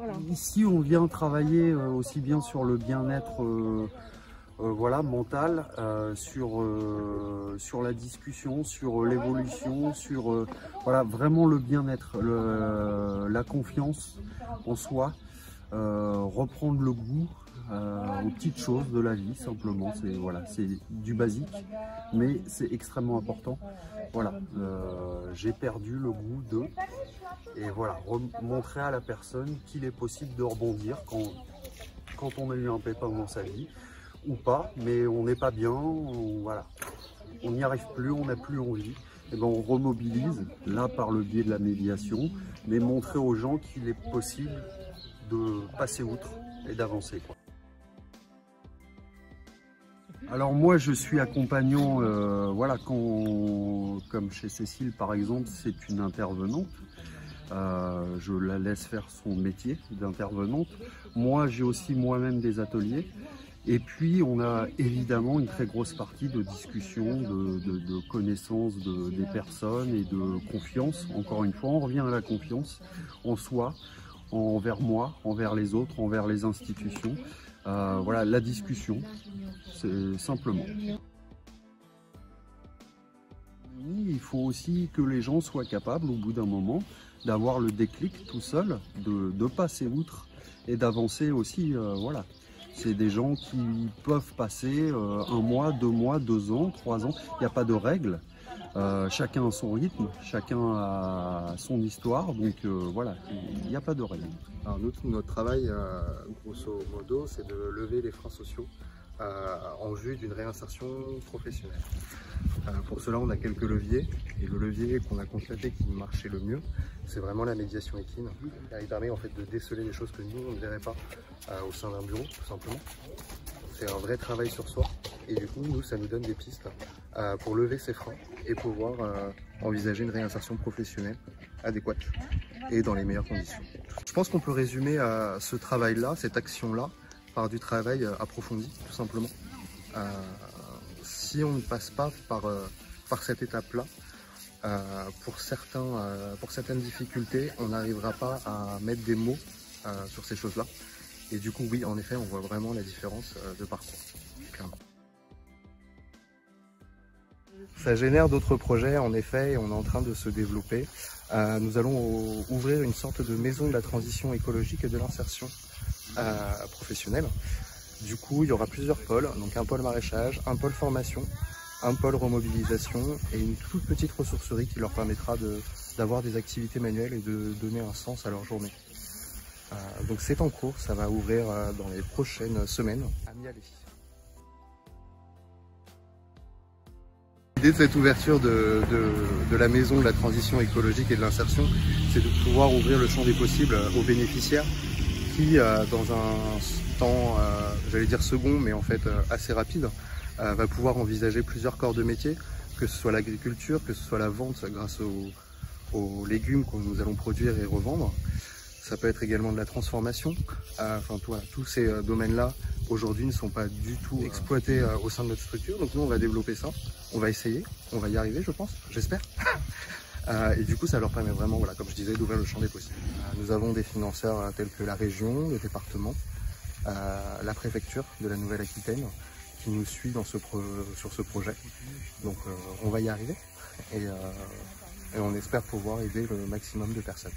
Voilà. Ici, on vient travailler aussi bien sur le bien-être voilà, mental, sur la discussion, sur l'évolution, sur voilà, vraiment le bien-être, la confiance en soi, reprendre le goût aux petites choses de la vie, simplement. C'est voilà, c'est du basique, mais c'est extrêmement important. Voilà, j'ai perdu le goût de, et voilà, montrer à la personne qu'il est possible de rebondir quand on a eu un pépin dans sa vie, ou pas, mais on n'est pas bien, voilà, on n'y arrive plus, on n'a plus envie, et ben on remobilise, là par le biais de la médiation, mais montrer aux gens qu'il est possible de passer outre et d'avancer, quoi. Alors moi je suis accompagnant, voilà, comme chez Cécile par exemple, c'est une intervenante. Je la laisse faire son métier d'intervenante. Moi j'ai aussi moi-même des ateliers. Et puis on a évidemment une très grosse partie de discussion, de connaissance des personnes et de confiance. Encore une fois, on revient à la confiance en soi, envers moi, envers les autres, envers les institutions. Voilà, la discussion, c'est simplement. Il faut aussi que les gens soient capables, au bout d'un moment, d'avoir le déclic tout seul, de passer outre et d'avancer aussi, voilà. C'est des gens qui peuvent passer 1 mois, 2 mois, 2 ans, 3 ans. Il n'y a pas de règle. Chacun a son rythme, chacun a son histoire. Donc voilà, il n'y a pas de règle. Alors nous, notre travail, grosso modo, c'est de lever les freins sociaux en vue d'une réinsertion professionnelle. Pour cela, on a quelques leviers. Et le levier qu'on a constaté qui marchait le mieux, c'est vraiment la médiation équine. Il permet en fait de déceler les choses que nous, on ne verrait pas au sein d'un bureau, tout simplement. C'est un vrai travail sur soi. Et du coup, nous, ça nous donne des pistes pour lever ces freins et pouvoir envisager une réinsertion professionnelle adéquate et dans les meilleures conditions. Je pense qu'on peut résumer ce travail-là, cette action-là, par du travail approfondi, tout simplement. Si on ne passe pas par cette étape-là, pour certaines difficultés, on n'arrivera pas à mettre des mots sur ces choses-là. Et du coup, oui, en effet, on voit vraiment la différence de parcours, clairement. Ça génère d'autres projets, en effet, et on est en train de se développer. Nous allons ouvrir une sorte de maison de la transition écologique et de l'insertion professionnelle. Du coup, il y aura plusieurs pôles, donc un pôle maraîchage, un pôle formation, un pôle remobilisation et une toute petite ressourcerie qui leur permettra d'avoir des activités manuelles et de donner un sens à leur journée. Donc c'est en cours, ça va ouvrir dans les prochaines semaines à Mialet. L'idée de cette ouverture de la maison de la transition écologique et de l'insertion, c'est de pouvoir ouvrir le champ des possibles aux bénéficiaires qui, dans un temps, j'allais dire second, mais en fait assez rapide, va pouvoir envisager plusieurs corps de métier, que ce soit l'agriculture, que ce soit la vente grâce aux légumes que nous allons produire et revendre. Ça peut être également de la transformation. Enfin, voilà, tous ces domaines-là, aujourd'hui, ne sont pas du tout exploités au sein de notre structure. Donc nous, on va développer ça. On va essayer. On va y arriver, je pense. J'espère. Et du coup, ça leur permet vraiment, voilà, comme je disais, d'ouvrir le champ des possibles. Nous avons des financeurs tels que la région, le département, la préfecture de la Nouvelle-Aquitaine, qui nous suit sur ce projet. Donc on va y arriver. Et on espère pouvoir aider le maximum de personnes.